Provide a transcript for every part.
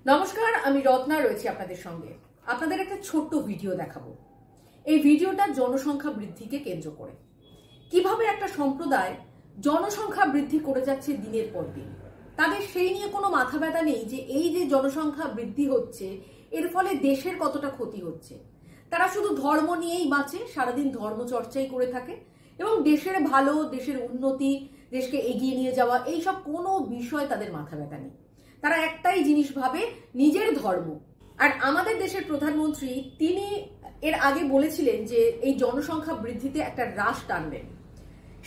নমস্কার, আমি রত্না রয়েছি আপনাদের সঙ্গে। আপনাদের একটা ছোট্ট ভিডিও দেখাবো। এই ভিডিওটা জনসংখ্যা বৃদ্ধিকে কেন্দ্র করে কিভাবে একটা সম্প্রদায় জনসংখ্যা বৃদ্ধি করে যাচ্ছে দিনের পর দিন। তাদের সেই নিয়ে কোনো মাথা ব্যথা নেই যে এই যে জনসংখ্যা বৃদ্ধি হচ্ছে এর ফলে দেশের কতটা ক্ষতি হচ্ছে। তারা শুধু ধর্ম নিয়েই বাঁচে, সারাদিন ধর্ম চর্চাই করে থাকে এবং দেশের ভালো, দেশের উন্নতি, দেশকে এগিয়ে নিয়ে যাওয়া এইসব কোনো বিষয় তাদের মাথা ব্যথা নেই। তারা একটাই জিনিস ভাবে, নিজের ধর্ম। আর আমাদের দেশের প্রধানমন্ত্রী তিনি এর আগে বলেছিলেন যে এই জনসংখ্যা বৃদ্ধিতে একটা হ্রাস টানবেন।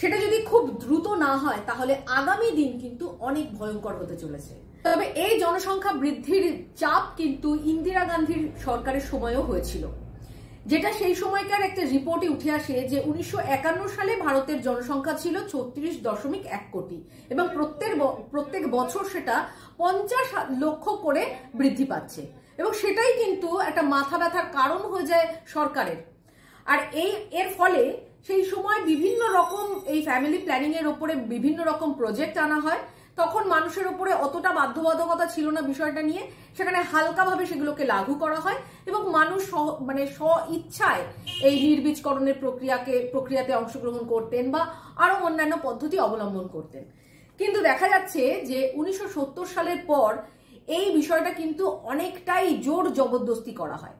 সেটা যদি খুব দ্রুত না হয় তাহলে আগামী দিন কিন্তু অনেক ভয়ঙ্কর হতে চলেছে। তবে এই জনসংখ্যা বৃদ্ধির চাপ কিন্তু ইন্দিরা গান্ধীর সরকারের সময়ও হয়েছিল, যেটা সেই সময়কার একটা রিপোর্টে উঠে আসে যে 1951 সালে ভারতের জনসংখ্যা ছিল 36.1 কোটি এবং প্রত্যেক বছর সেটা 50 লক্ষ করে বৃদ্ধি পাচ্ছে এবং সেটাই কিন্তু একটা মাথা ব্যথার কারণ হয়ে যায় সরকারের। আর এর ফলে সেই সময় বিভিন্ন রকম এই ফ্যামিলি প্ল্যানিং এর উপরে বিভিন্ন রকম প্রজেক্ট আনা হয়। তখন মানুষের উপরে অতটা বাধ্যবাধকতা ছিল না বিষয়টা নিয়ে, সেখানে হালকাভাবে সেগুলোকে লাগু করা হয় এবং মানুষ স্ব ইচ্ছায় এই নির্বীজকরণের প্রক্রিয়াতে অংশগ্রহণ করতেন বা আরো অন্যান্য পদ্ধতি অবলম্বন করতেন। কিন্তু দেখা যাচ্ছে যে 1970 সালের পর এই বিষয়টা কিন্তু অনেকটাই জোর জবরদস্তি করা হয়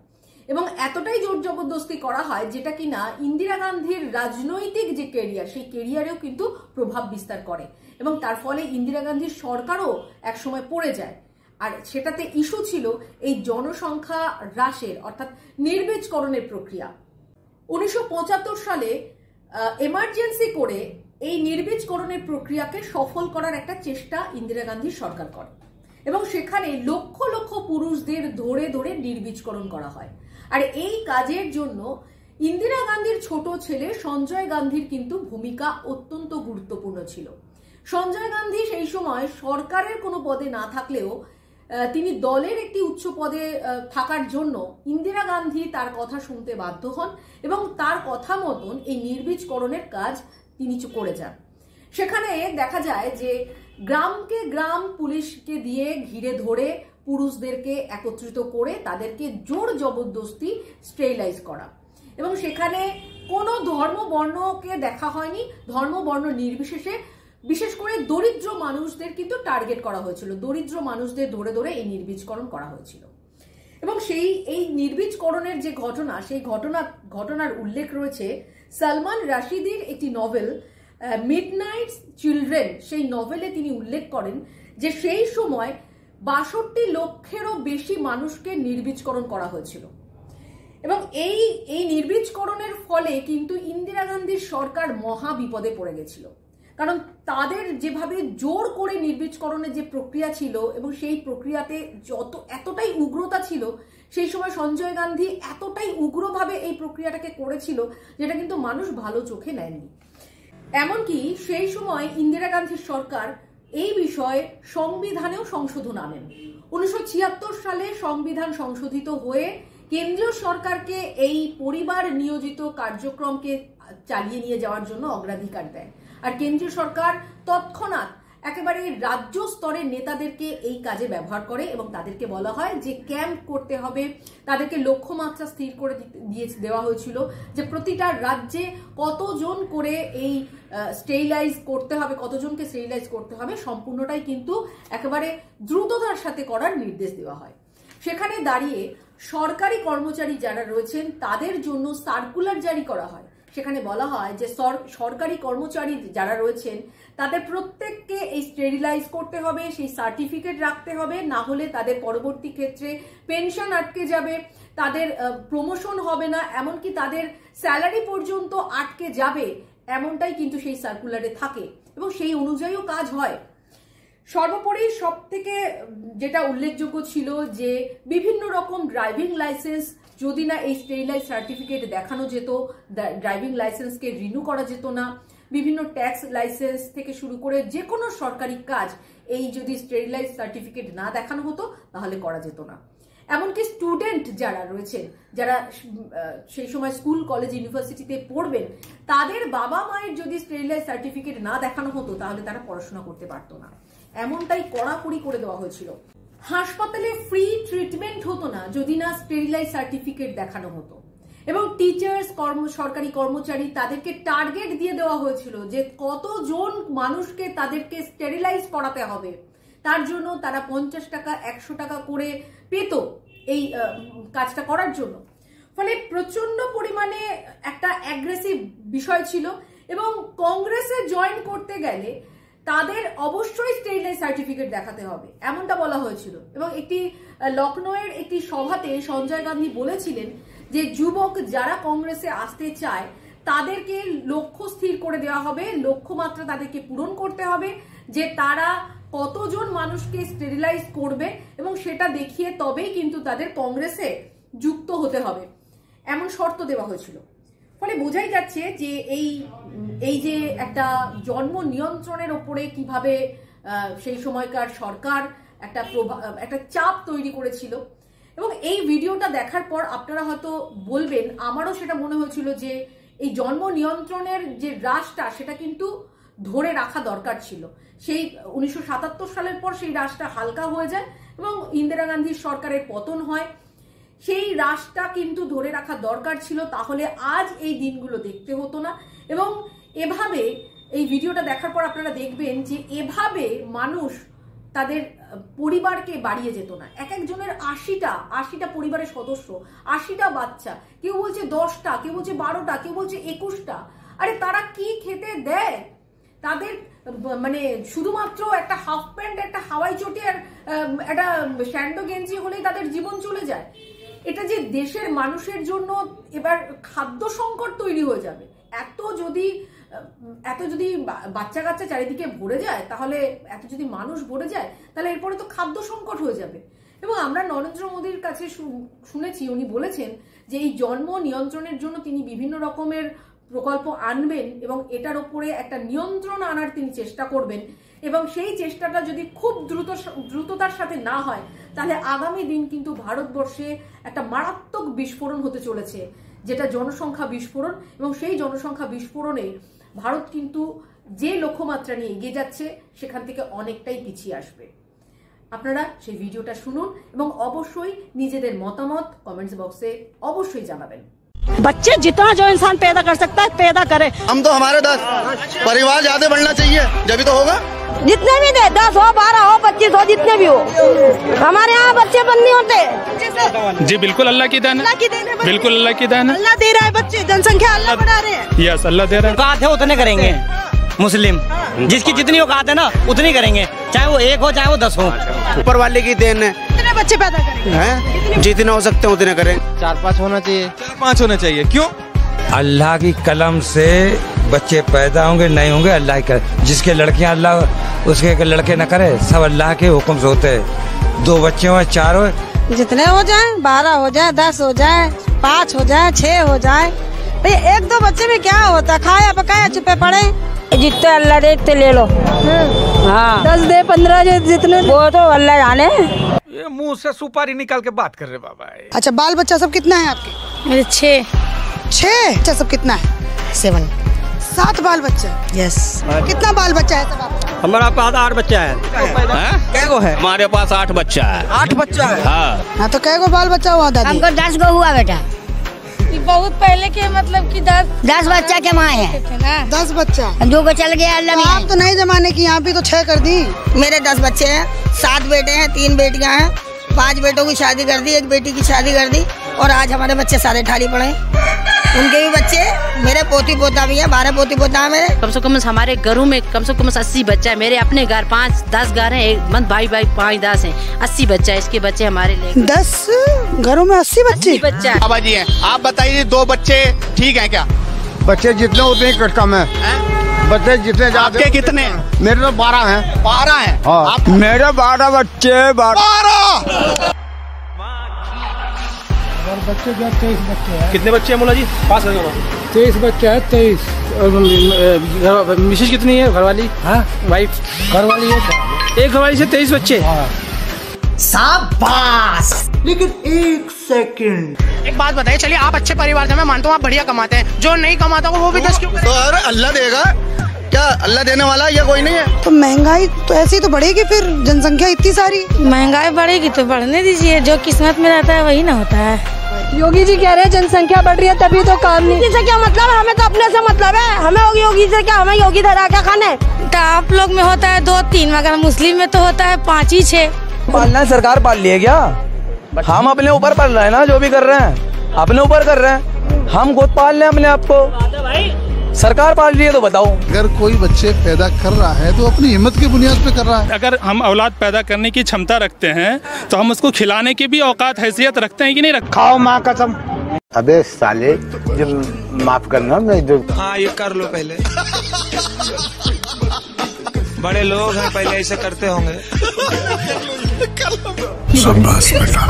এবং এতটাই জোর জবরদস্তি করা হয় যেটা কিনা ইন্দিরা গান্ধীর রাজনৈতিক যে কেরিয়ার, সেই কেরিয়ারেও কিন্তু প্রভাব বিস্তার করে এবং তার ফলে ইন্দিরা গান্ধীর সরকারও একসময় পড়ে যায়। আর সেটাতে ইস্যু ছিল এই জনসংখ্যা হ্রাসের অর্থাৎ নির্বীজকরণের প্রক্রিয়া। 1975 সালে এমার্জেন্সি করে এই নির্বীজকরণের প্রক্রিয়াকে সফল করার একটা চেষ্টা ইন্দিরা গান্ধীর সরকার করে এবং সেখানে লক্ষ লক্ষ পুরুষদের ধরে ধরে নির্বীজকরণ করা হয়। আর এই কাজের জন্য ইন্দিরা গান্ধীর ছোট ছেলে সঞ্জয় গান্ধীর কিন্তু ভূমিকা অত্যন্ত গুরুত্বপূর্ণ ছিল। সঞ্জয় গান্ধী সেই সময় সরকারের কোনো পদে না থাকলেও তিনি দলের একটি উচ্চ পদে থাকার জন্য ইন্দিরা গান্ধী তার কথা শুনতে বাধ্য হন এবং তার কথা মতন এই নির্বীজকরণের কাজ তিনি করে যান। সেখানে দেখা যায় যে গ্রামকে গ্রাম পুলিশকে দিয়ে ঘিরে ধরে পুরুষদেরকে একত্রিত করে তাদেরকে জোর জবরদস্তি স্টেরিলাইজ করা এবং সেখানে কোনো ধর্ম বর্ণকে দেখা হয়নি। ধর্ম বর্ণ নির্বিশেষে বিশেষ করে দরিদ্র মানুষদের কিন্তু টার্গেট করা হয়েছিল, দরিদ্র মানুষদের ধরে ধরে এই নির্বীজকরণ করা হয়েছিল এবং এই নির্বীজকরণের যে ঘটনা, সেই ঘটনার উল্লেখ রয়েছে সালমান রাশিদির একটি নভেল মিডনাইট চিলড্রেন। সেই নভেলে তিনি উল্লেখ করেন যে সেই সময় 62 লক্ষেরও বেশি মানুষকে নির্বীজকরণ করা হয়েছিল এবং এই নির্বীজকরণের ফলে কিন্তু ইন্দিরা গান্ধীর সরকার মহা বিপদে পড়ে গেছিল। কারণ তাদের যেভাবে জোর করে নির্বীজকরণের যে প্রক্রিয়া ছিল এবং সেই প্রক্রিয়াতে এতটাই উগ্রতা ছিল, সেই সময় সঞ্জয় গান্ধী এতটাই উগ্রভাবে এই প্রক্রিয়াটাকে করেছিল যেটা কিন্তু মানুষ ভালো চোখে নেয়নি। এমনকি সেই সময় ইন্দিরা গান্ধীর সরকার এই বিষয়ে সংবিধানেও সংশোধন আনেন। 1976 সালে সংবিধান সংশোধিত হয়ে কেন্দ্রীয় সরকারকে এই পরিবার নিয়োজিত কার্যক্রমকে চালিয়ে নিয়ে যাওয়ার জন্য অগ্রাধিকার দেয়। আর কেন্দ্রীয় সরকার তৎক্ষণাৎ একেবারে রাজ্য স্তরের নেতাদেরকে এই কাজে ব্যবহার করে এবং তাদেরকে বলা হয় যে ক্যাম্প করতে হবে। তাদেরকে লক্ষ্যমাত্রা স্থির করে দেওয়া হয়েছিল যে প্রতিটা রাজ্যে কতজন করে এই স্টেরিলাইজ করতে হবে, কতজনকে স্টেরিলাইজ করতে হবে, সম্পূর্ণটাই কিন্তু একেবারে দ্রুততার সাথে করার নির্দেশ দেওয়া হয়। সেখানে দাঁড়িয়ে সরকারি কর্মচারী যারা রয়েছেন তাদের জন্য সার্কুলার জারি করা হয়। সেখানে বলা হয় যে সরকারি কর্মচারী যারা রয়েছেন তাদের প্রত্যেককে এই স্টেরিলাইজ করতে হবে, সেই সার্টিফিকেট রাখতে হবে, না হলে তাদের পরবর্তী ক্ষেত্রে পেনশন আটকে যাবে, তাদের প্রমোশন হবে না, এমনকি তাদের স্যালারি পর্যন্ত আটকে যাবে, এমনটাই কিন্তু সেই সার্কুলারে থাকে এবং সেই অনুযায়ীও কাজ হয়। সর্বোপরি সব থেকে যেটা উল্লেখযোগ্য ছিল যে বিভিন্ন রকম ড্রাইভিং লাইসেন্স যদি না এই স্টেরিলাইজ সার্টিফিকেট দেখানো যেত, ড্রাইভিং লাইসেন্সকে রিনিউ করা যেত না, বিভিন্ন ট্যাক্স লাইসেন্স থেকে শুরু করে যে কোনো সরকারি কাজ এই যদি স্টেরিলাইজ সার্টিফিকেট না দেখানো হতো তাহলে করা যেত না। এমনকি স্টুডেন্ট যারা রয়েছেন, যারা সেই সময় স্কুল কলেজ ইউনিভার্সিটিতে পড়বেন, তাদের বাবা মায়ের যদি স্টেরিলাইজ সার্টিফিকেট না দেখানো হতো তাহলে তারা পড়াশোনা করতে পারতো না। এমনটাই কড়াকড়ি করে দেওয়া হয়েছিল। হাসপাতালে ফ্রি ট্রিটমেন্ট হতো না যদি না স্টেরিলাইজ সার্টিফিকেট দেখানো হতো। এবং টিচার্স, সরকারি কর্মচারী, তাদেরকে টার্গেট দিয়ে দেওয়া হয়েছিল যে কতজন মানুষকে তাদেরকে স্টেরিলাইজ করাতে হবে, তার জন্য তারা 50 টাকা 100 টাকা করে পেত এই কাজটা করার জন্য। ফলে প্রচন্ড পরিমাণে একটা অ্যাগ্রেসিভ বিষয় ছিল। এবং কংগ্রেসে জয়েন করতে গেলে তাদের অবশ্যই স্টেরিলাইজ সার্টিফিকেট দেখাতে হবে, এমনটা বলা হয়েছিল। এবং একটি লখনৌয়ের একটি সভাতে সঞ্জয় গান্ধী বলেছিলেন যে যুবক যারা কংগ্রেসে আসতে চায় তাদেরকে লক্ষ্য স্থির করে দেওয়া হবে, লক্ষ্যমাত্রা তাদেরকে পূরণ করতে হবে, যে তারা কতজন মানুষকে স্টেরিলাইজ করবে এবং সেটা দেখিয়ে তবেই কিন্তু তাদের কংগ্রেসে যুক্ত হতে হবে, এমন শর্ত দেওয়া হয়েছিল। ফলে বোঝাই যাচ্ছে যে এই যে একটা জন্ম নিয়ন্ত্রণের ওপরে কিভাবে সেই সময়কার সরকার একটা চাপ তৈরি করেছিল। এবং এই ভিডিওটা দেখার পর আপনারা হয়তো বলবেন, আমারও সেটা মনে হয়েছিল যে এই জন্ম নিয়ন্ত্রণের যে রাশটা সেটা কিন্তু ধরে রাখা দরকার ছিল। সেই 1977 সালের পর সেই রাশটা হালকা হয়ে যায় এবং ইন্দিরা গান্ধীর সরকারের পতন হয়। সেই রাশটা কিন্তু ধরে রাখা দরকার ছিল, তাহলে আজ এই দিনগুলো দেখতে হতো না। এবং এভাবে এই ভিডিওটা দেখার পর আপনারা দেখবেন যে এভাবে মানুষ তাদের পরিবারকে বাড়িয়ে যেত না। এক একজনের 80টা পরিবারের সদস্য, 80টা বাচ্চা, কেউ বলছে 10টা, কেউ বলছে 12টা, কেউ বলছে 21টা। আরে তারা কি খেতে দেয়? তাদের মানে শুধুমাত্র একটা হাফ প্যান্ট, একটা হাওয়াই চটি আর একটা স্যান্ডো গেঞ্জি হলেই তাদের জীবন চলে যায়। এটা যে দেশের মানুষের জন্য এবার খাদ্য সংকট তৈরি হয়ে যাবে। এত যদি বাচ্চা কাচ্চা চারিদিকে ভরে যায়, তাহলে এত যদি মানুষ ভরে যায়, তাহলে এরপরে তো খাদ্য সংকট হয়ে যাবে। এবং আমরা নরেন্দ্র মোদীর কাছে শুনেছি, উনি বলেছেন যে এই জন্ম নিয়ন্ত্রণের জন্য তিনি বিভিন্ন রকমের প্রকল্প আনবেন এবং এটার উপরে একটা নিয়ন্ত্রণ আনার তিনি চেষ্টা করবেন। এবং সেই চেষ্টাটা যদি খুব দ্রুততার সাথে না হয়, তাহলে আগামী দিন কিন্তু ভারতবর্ষে একটা মারাত্মক বিস্ফোরণ হতে চলেছে, যেটা জনসংখ্যা বিস্ফোরণ। এবং সেই জনসংখ্যা বিস্ফোরণে ভারত কিন্তু যে লক্ষ্যমাত্রা নিয়ে এগিয়ে যাচ্ছে সেখান থেকে অনেকটাই পিছিয়ে আসবে। আপনারা সেই ভিডিওটা শুনুন এবং অবশ্যই নিজেদের মতামত কমেন্টস বক্সে অবশ্যই জানাবেন। बच्चे जितना जो इंसान पैदा कर सकता है पैदा करे। हम तो हमारे 10 परिवार ज्यादा बढ़ना चाहिए, जब तो होगा। जितने भी दे, 10 हो, 12 हो, 25 हो, जितने भी हो, हमारे यहाँ बच्चे बंद नहीं होते। जी बिल्कुल, अल्लाह की देन है, बिल्कुल अल्लाह की देन है। अल्लाह दे रहा है बच्चे, जनसंख्या अल्लाह बढ़ा रहे हैं। यस, अल्लाह दे रहा है। औकात है उतने करेंगे मुस्लिम, जिसकी जितनी औकात है ना उतनी करेंगे, चाहे वो 1 हो चाहे वो 10 हो। ऊपर वाले की देन है, कितने बच्चे पैदा करेंगे हैं? जितने हो सकते हैं उतने करें। 4-5 होना चाहिए, 4-5 होना चाहिए। क्यों? अल्लाह की कलम से बच्चे पैदा होंगे नहीं होंगे अल्लाह की कलम। जिसके लड़कियां अल्लाह उसके लड़के न करे, सब अल्लाह के हुक्म से होते हैं। 2 बच्चे हो 4 हो, जितने हो जाए, 12 हो जाए, 10 हो जाए, 5 हो जाए, 6 हो जाए। भाई 1-2 बच्चे में क्या होता, खाया पकाया चुपे पड़े। जितने अल्लाह दे इतने ले लो। हाँ 10 दे 15 जितने, वो तो अल्लाह जाने। ये मुंह से सुपारी निकाल के बात कर रहे बाबा। अच्छा, बाल बच्चा सब कितना है आपके? मेरे 6। बच्चा सब कितना है? 7। 7 बाल बच्चा। यस। कितना बाल बच्चा है सब आपका? हमारा पास 8 बच्चा है। कै गो है? हमारे पास 8 बच्चा है। 8 बच्चा है। हाँ तो कै गो बाल बच्चा हुआ दादी? हमको 10 गो हुआ बेटा। बहुत पहले के मतलब कि 10 बच्चा के माँ है। 10 बच्चा। 2 को चल गया अल्लाह। आप तो नहीं जमाने की, यहाँ भी तो 6 कर दी। मेरे 10 बच्चे हैं, 7 बेटे हैं, 3 बेटियां हैं। 5 बेटों की शादी कर दी, 1 बेटी की शादी कर दी। और आज हमारे बच्चे सारे ठाली पड़े। उनके भी बच्चे, मेरे पोती पोता भी है, 12 पोती पोता है मेरे। कम से कम हमारे घरों में कम से कम 80 बच्चा है। मेरे अपने घर 5-10 घर हैं, एक भाई 5-10 हैं, 80 बच्चा है। इसके बच्चे हमारे लिए 10 घरों में 80 बच्चे। 80 बच्चा है। बाबा जी हैं, आप बताइए 2 बच्चे ठीक हैं क्या? बच्चे जितने उतने कम है। बच्चे जितने आपके कितने? मेरे तो 12 हैं। 12 हैं। आप मेरे 12 बच्चे। 12 बच्चे जो 23 बच्चे हैं। कितने बच्चे हैं मुला जी? 5 है दोनों। 23 बच्चे हैं, 23। मिसेज कितनी है घरवाली? हाँ वाइफ घरवाली है, एक घरवाली से 23 बच्चे। शाबाश। लेकिन 1 सेकंड, एक बात बताइए, चलिए आप अच्छे परिवार से, मैं मानता हूँ आप बढ़िया कमाते हैं, जो नहीं कमाता वो भी 10 क्यों? तो अल्लाह देगा। क्या अल्लाह देने वाला है या कोई नहीं है? तो महंगाई तो ऐसे ही तो बढ़ेगी, फिर जनसंख्या इतनी सारी। महंगाई बढ़ेगी तो बढ़ने दीजिए, जो किस्मत में रहता है वही ना होता है। योगी जी कह रहे हैं जनसंख्या बढ़ रही है तभी तो काम नहीं। इससे क्या मतलब है? हमें तो अपने से मतलब है, हमें योगी से क्या, हमें योगी धरा क्या खाने। तो आप लोग में होता है 2-3, मगर मुस्लिम में तो होता है 5 ही 6। पालना सरकार पाल ली है क्या? हम अपने ऊपर पाल रहे हैं ना, जो भी कर रहे हैं अपने ऊपर कर रहे हैं, हम खुद पाल रहे हैं अपने आप को, सरकार पाल रही है तो बताओ। अगर कोई बच्चे पैदा कर रहा है तो अपनी हिम्मत की बुनियाद पे कर रहा है। अगर हम औलाद पैदा करने की क्षमता रखते हैं तो हम उसको खिलाने की भी औकात हैसियत रखते हैं कि नहीं रखते? खाओ माँ कसम। अबे साले, माफ करना, मैं जो हाँ ये कर लो पहले। बड़े लोग हैं, पहले ऐसे करते होंगे। शाबाश बेटा,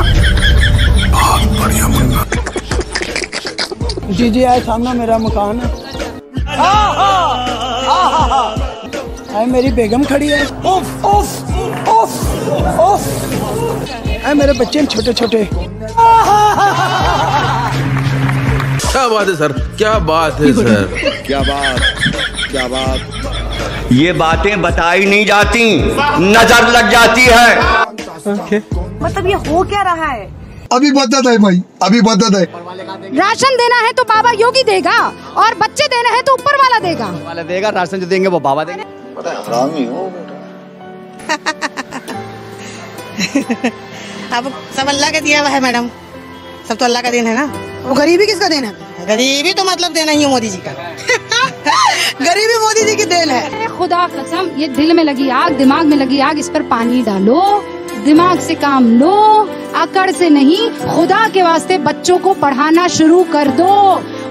बहुत बढ़िया मुन्ना। जी आए सामने मेरा मकान है। मेरी बेगम खड़ी है। उफ उफ उफ उफ। मेरे बच्चे छोटे छोटे। क्या बात है सर, क्या बात है सर, क्या बात। ये बातें बताई नहीं जाती, नजर लग जाती है। मतलब ये हो क्या रहा है? अभी बता दे भाई, अभी बता दे। राशन देना है तो बाबा योगी देगा, और बच्चे देना है तो ऊपर वाला देगा। राशन जो देंगे वो बाबा देंगे। पता है हरामी हो अब सब अल्लाह का दिया हुआ है मैडम, सब तो अल्लाह का देन है ना। वो गरीबी किसका देन है? गरीबी तो मतलब देना ही है मोदी जी का। गरीबी मोदी जी की देन है। खुदा कसम, ये दिल में लगी आग, दिमाग में लगी आग, इस पर पानी डालो, दिमाग से काम लो, अकड़ से नहीं। खुदा के वास्ते बच्चों को पढ़ाना शुरू कर दो,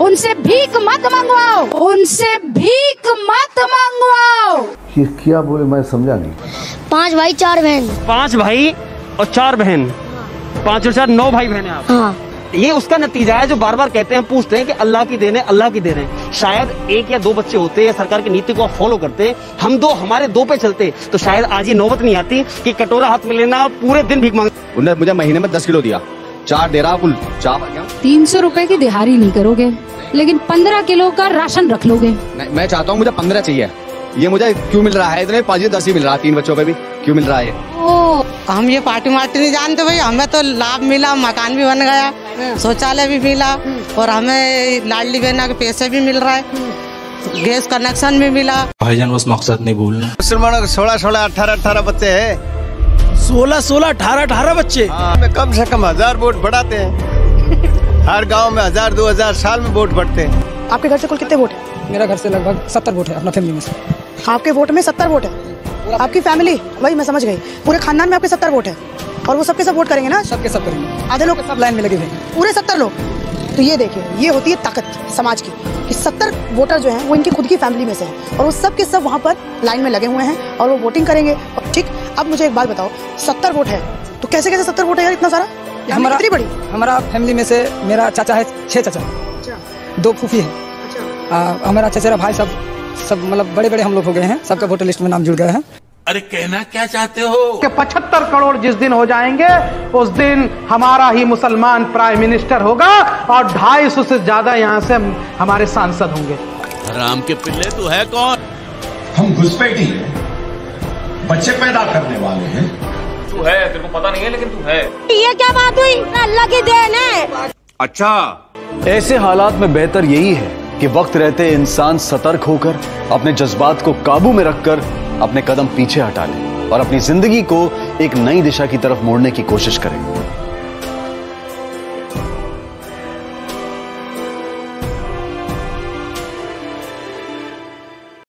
उनसे भीख मत मंगवाओ, उनसे भीख मत मंगवाओ। ये क्या बोले, मैं समझा नहीं। 5 भाई 4 बहन। 5 भाई और 4 बहन। 5 और 4 9 भाई बहन है आप। हाँ। ये उसका नतीजा है जो बार बार कहते हैं, पूछते हैं कि अल्लाह की देन है, अल्लाह की देन है। शायद 1 या 2 बच्चे होते या सरकार की नीति को आप फॉलो करते, हमारे 2 पे चलते, तो शायद आज ये नौबत नहीं आती कि कटोरा हाथ में लेना पूरे दिन भीख मांग। उन्होंने मुझे महीने में 10 किलो दिया, 4 दे रहा कुल 4। 300 रुपए की दिहाड़ी नहीं करोगे, लेकिन 15 किलो का राशन रख लोगे। मैं चाहता हूँ मुझे 15 चाहिए। ये मुझे क्यों मिल रहा है इतने? 5-10 ही मिल रहा है, 3 बच्चों पे भी क्यों मिल रहा है? हम ये पार्टी मार्टी नहीं जानते भाई, हमें तो लाभ मिला, मकान भी बन गया, शौचालय भी मिला, और हमें लाडली बहना के पैसे भी मिल रहा है, गैस कनेक्शन भी मिला। भाईजान बस मकसद नहीं भूलना। मुसलमानों के 16-16, 18-18 बच्चे हैं। 16-16, 18-18 बच्चे। कम से कम 1000 वोट बढ़ाते हैं। हर गांव में 1000-2000 साल में वोट बढ़ते हैं। आपके घर से कुल कितने वोट है? मेरा घर से लगभग 70 वोट है अपना फैमिली में से। आपके वोट में 70 वोट है? आपकी फैमिली, वही मैं समझ गई, पूरे खानदान में आपके 70 वोट है, और वो सबके सब वोट करेंगे ना? सबके सब करेंगे। आधे लोग सब लाइन में लगे हुए हैं, पूरे 70 लोग। तो ये देखिए, ये होती है ताकत समाज की, कि 70 वोटर जो हैं वो इनकी खुद की फैमिली में से हैं, और वो सब के सब वहाँ पर लाइन में लगे हुए हैं और वो वोटिंग करेंगे। ठीक, अब मुझे एक बात बताओ, 70 वोट है तो कैसे 70 वोट है यार, इतना सारा? कितनी बड़ी? हमारा फैमिली में से मेरा चाचा है 6 चाचा, 2 फूफी है, हमारा चचेरा भाई, सब मतलब बड़े हम लोग हो गए हैं, सबका वोटर लिस्ट में नाम जुड़ गया है। अरे कहना क्या चाहते हो? कि 75 करोड़ जिस दिन हो जाएंगे उस दिन हमारा ही मुसलमान प्राइम मिनिस्टर होगा, और 250 से ज्यादा यहाँ से हमारे सांसद होंगे। राम के पिल्ले तू है कौन? हम घुसपैठी हैं, बच्चे पैदा करने वाले हैं। तू है, तेरे को पता नहीं है लेकिन तू है। ये क्या बात हुई? अल्लाह की देन है। अच्छा, ऐसे हालात में बेहतर यही है कि वक्त रहते इंसान सतर्क होकर अपने जज्बात को काबू में रखकर अपने कदम पीछे हटा ले और अपनी जिंदगी को एक नई दिशा की तरफ मोड़ने की कोशिश करे।